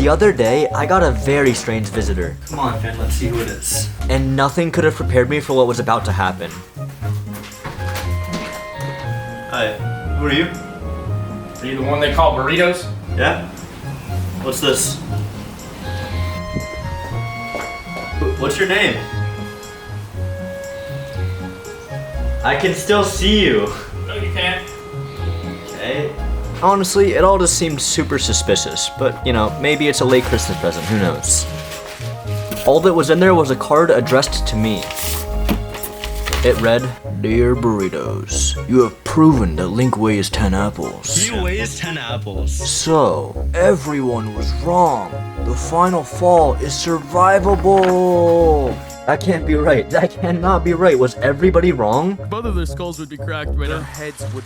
The other day, I got a very strange visitor. Come on, Finn, let's see who it is. And nothing could have prepared me for what was about to happen. Hi, who are you? Are you the one they call burritos? Yeah? What's this? What's your name? I can still see you. No, you can't. Okay. Honestly, it all just seemed super suspicious, but you know, maybe it's a late Christmas present, who knows. All that was in there was a card addressed to me. It read, "Dear Burritos, you have proven that Link weighs 10 apples. He weighs 10 apples. So, everyone was wrong. The final fall is survivable." That can't be right. That cannot be right. Was everybody wrong? Both of their skulls would be cracked by now. Their heads would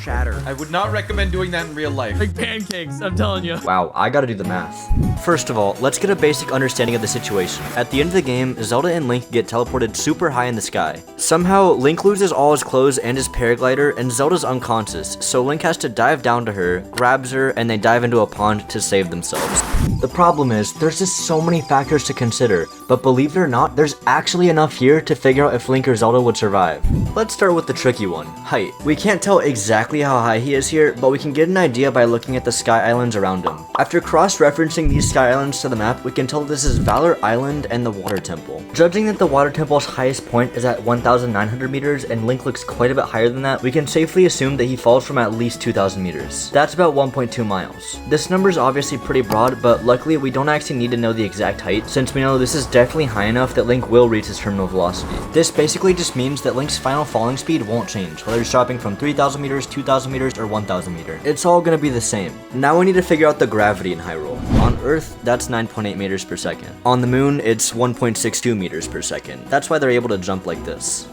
shatter. I would not recommend doing that in real life. Like pancakes, I'm telling you. Wow, I gotta do the math. First of all, let's get a basic understanding of the situation. At the end of the game, Zelda and Link get teleported super high in the sky. Somehow, Link loses all his clothes and his paraglider, and Zelda's unconscious, so Link has to dive down to her, grabs her, and they dive into a pond to save themselves. The problem is, there's just so many factors to consider, but believe it or not, there's actually enough here to figure out if Link or Zelda would survive. Let's start with the tricky one, height. We can't tell exactly how high he is here, but we can get an idea by looking at the sky islands around him. After cross-referencing these sky islands to the map, we can tell this is Valor Island and the Water Temple. Judging that the Water Temple's highest point is at 1,900 meters and Link looks quite a bit higher than that, we can safely assume that he falls from at least 2,000 meters. That's about 1.2 miles. This number is obviously pretty broad, but luckily we don't actually need to know the exact height, since we know this is definitely high enough that Link will reach his terminal velocity. This basically just means that Link's final falling speed won't change, whether he's dropping from 3,000 meters, 2,000 meters, or 1,000 meters. It's all gonna be the same. Now we need to figure out the gravity in Hyrule. On Earth, that's 9.8 meters per second. On the Moon, it's 1.62 meters per second. That's why they're able to jump like this.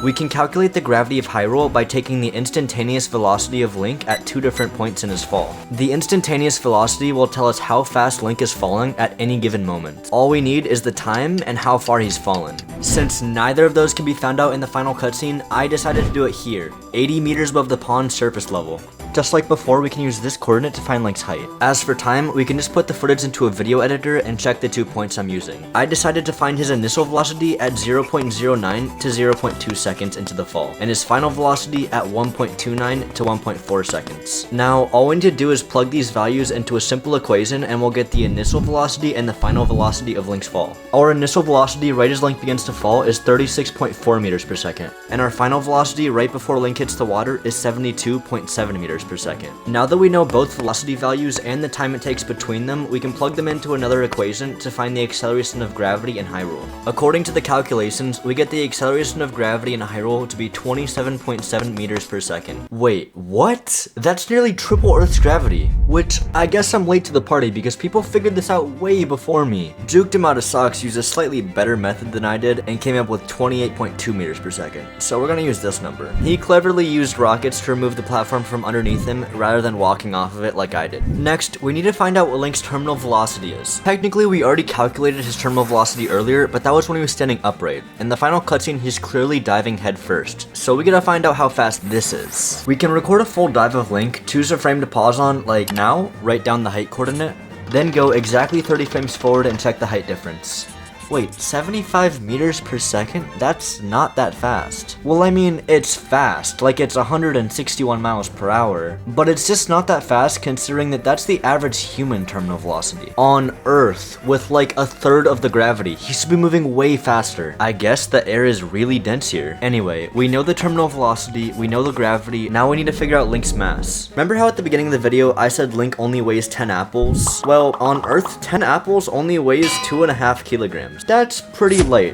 We can calculate the gravity of Hyrule by taking the instantaneous velocity of Link at two different points in his fall. The instantaneous velocity will tell us how fast Link is falling at any given moment. All we need is the time and how far he's fallen. Since neither of those can be found out in the final cutscene, I decided to do it here, 80 meters above the pond surface level. Just like before, we can use this coordinate to find Link's height. As for time, we can just put the footage into a video editor and check the 2 points I'm using. I decided to find his initial velocity at 0.09 to 0.2 seconds into the fall, and his final velocity at 1.29 to 1.4 seconds. Now, all we need to do is plug these values into a simple equation and we'll get the initial velocity and the final velocity of Link's fall. Our initial velocity right as Link begins to fall is 36.4 meters per second, and our final velocity right before Link hits the water is 72.7 meters per second. Now that we know both velocity values and the time it takes between them, we can plug them into another equation to find the acceleration of gravity in Hyrule. According to the calculations, we get the acceleration of gravity in Hyrule to be 27.7 meters per second. Wait, what? That's nearly triple Earth's gravity. Which, I guess I'm late to the party because people figured this out way before me. Juked him out of socks used a slightly better method than I did and came up with 28.2 meters per second. So we're gonna use this number. He cleverly used rockets to remove the platform from underneath him rather than walking off of it like I did. Next, we need to find out what Link's terminal velocity is. Technically, we already calculated his terminal velocity earlier, but that was when he was standing upright. In the final cutscene, he's clearly diving head first, so we gotta find out how fast this is. We can record a full dive of Link, choose a frame to pause on, like now, write down the height coordinate, then go exactly 30 frames forward and check the height difference. Wait, 75 meters per second? That's not that fast. Well, I mean, it's fast, like it's 161 miles per hour, but it's just not that fast considering that that's the average human terminal velocity. On Earth, with like a third of the gravity, he should be moving way faster. I guess the air is really dense here. Anyway, we know the terminal velocity, we know the gravity, now we need to figure out Link's mass. Remember how at the beginning of the video, I said Link only weighs 10 apples? Well, on Earth, 10 apples only weighs 2.5 kilograms. That's pretty light.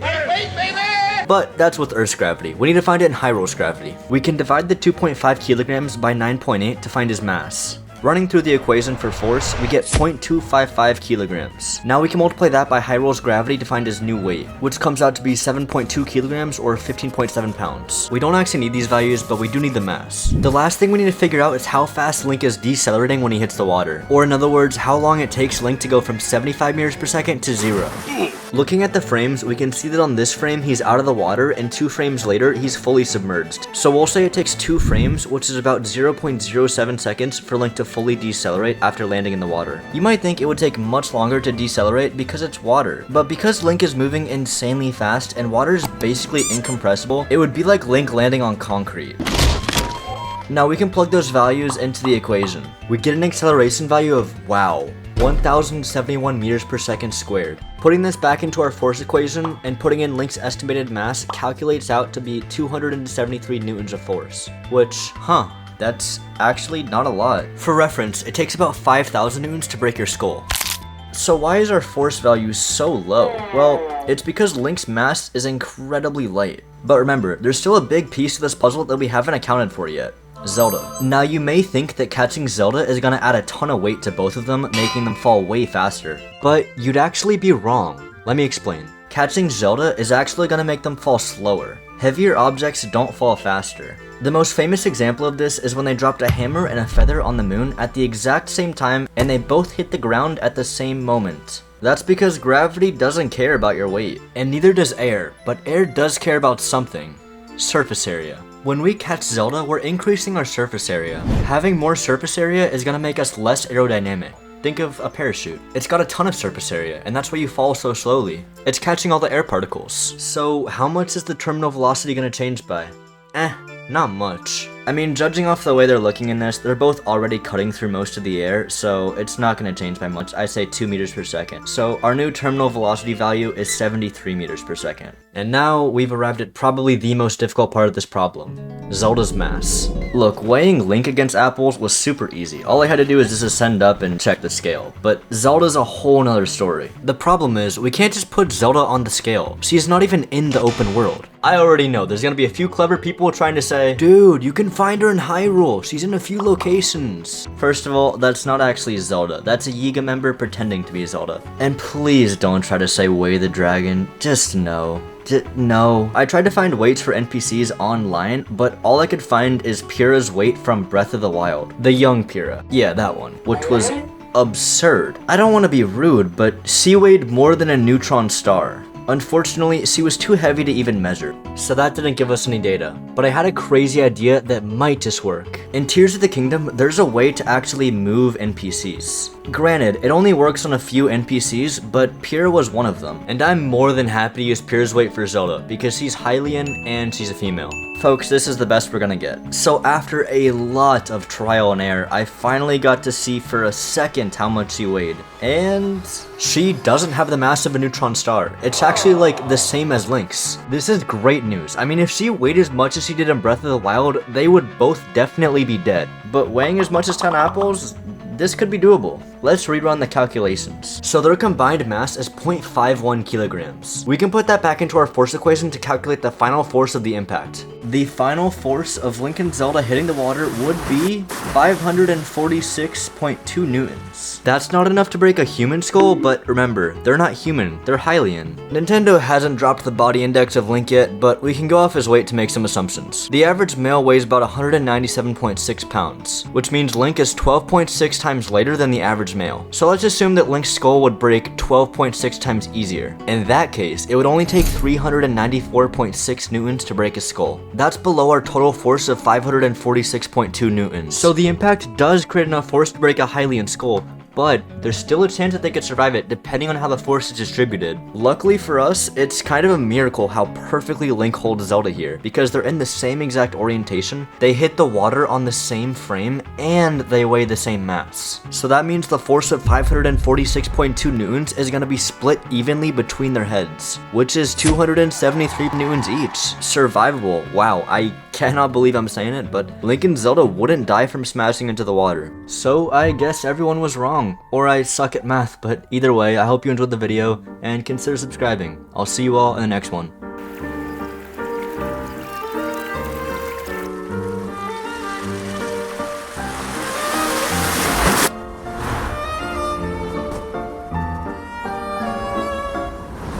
But that's with Earth's gravity. We need to find it in Hyrule's gravity. We can divide the 2.5 kilograms by 9.8 to find his mass. Running through the equation for force, we get 0.255 kilograms. Now we can multiply that by Hyrule's gravity to find his new weight, which comes out to be 7.2 kilograms or 15.7 pounds. We don't actually need these values, but we do need the mass. The last thing we need to figure out is how fast Link is decelerating when he hits the water. Or in other words, how long it takes Link to go from 75 meters per second to 0. Looking at the frames, we can see that on this frame he's out of the water, and 2 frames later he's fully submerged. So we'll say it takes 2 frames, which is about 0.07 seconds for Link to fully decelerate after landing in the water. You might think it would take much longer to decelerate because it's water, but because Link is moving insanely fast and water is basically incompressible, it would be like Link landing on concrete. Now we can plug those values into the equation. We get an acceleration value of, wow, 1071 meters per second squared. Putting this back into our force equation and putting in Link's estimated mass calculates out to be 273 newtons of force, which, that's actually not a lot. For reference, it takes about 5,000 newtons to break your skull. So why is our force value so low? Well, it's because Link's mass is incredibly light. But remember, there's still a big piece to this puzzle that we haven't accounted for yet. Zelda. Now you may think that catching Zelda is gonna add a ton of weight to both of them, making them fall way faster. But you'd actually be wrong. Let me explain. Catching Zelda is actually gonna make them fall slower. Heavier objects don't fall faster. The most famous example of this is when they dropped a hammer and a feather on the moon at the exact same time and they both hit the ground at the same moment. That's because gravity doesn't care about your weight, and neither does air, but air does care about something: surface area. When we catch Zelda, we're increasing our surface area. Having more surface area is gonna make us less aerodynamic. Think of a parachute. It's got a ton of surface area, and that's why you fall so slowly. It's catching all the air particles. So how much is the terminal velocity gonna change by? Not much. I mean, judging off the way they're looking in this, they're both already cutting through most of the air, so it's not going to change by much. I say 2 meters per second. So our new terminal velocity value is 73 meters per second. And now we've arrived at probably the most difficult part of this problem: Zelda's mass. Look, weighing Link against apples was super easy. All I had to do is just ascend up and check the scale. But Zelda's a whole nother story. The problem is, we can't just put Zelda on the scale. She's not even in the open world. I already know there's gonna be a few clever people trying to say, dude, you can find her in Hyrule. She's in a few locations. First of all, that's not actually Zelda. That's a Yiga member pretending to be Zelda. And please don't try to say Way the Dragon. Just no. No. I tried to find weights for NPCs online, but all I could find is Pyrrha's weight from Breath of the Wild. The young Pyrrha. Yeah, that one. Which was absurd. I don't want to be rude, but she weighed more than a neutron star. Unfortunately, she was too heavy to even measure, so that didn't give us any data. But I had a crazy idea that might just work. In Tears of the Kingdom, there's a way to actually move NPCs. Granted, it only works on a few NPCs, but Pyrrha was one of them. And I'm more than happy to use Pyrrha's weight for Zelda, because she's Hylian and she's a female. Folks, this is the best we're gonna get. So after a lot of trial and error, I finally got to see for a second how much she weighed. And she doesn't have the mass of a neutron star. It's actually like the same as Link's. This is great news. I mean, if she weighed as much as she did in Breath of the Wild, they would both definitely be dead. But weighing as much as 10 apples? This could be doable. Let's rerun the calculations. So their combined mass is 0.51 kilograms. We can put that back into our force equation to calculate the final force of the impact. The final force of Link and Zelda hitting the water would be 546.2 newtons. That's not enough to break a human skull, but remember, they're not human, they're Hylian. Nintendo hasn't dropped the body index of Link yet, but we can go off his weight to make some assumptions. The average male weighs about 197.6 pounds, which means Link is 12.6 times lighter than the average male. So let's assume that Link's skull would break 12.6 times easier. In that case, it would only take 394.6 newtons to break his skull. That's below our total force of 546.2 newtons. So the impact does create enough force to break a Hylian skull, but there's still a chance that they could survive it depending on how the force is distributed. Luckily for us, it's kind of a miracle how perfectly Link holds Zelda here, because they're in the same exact orientation, they hit the water on the same frame, and they weigh the same mass. So that means the force of 546.2 newtons is going to be split evenly between their heads, which is 273 newtons each. Survivable. Wow, I cannot believe I'm saying it, but Link and Zelda wouldn't die from smashing into the water. So I guess everyone was wrong. Or I suck at math, but either way, I hope you enjoyed the video and consider subscribing. I'll see you all in the next one.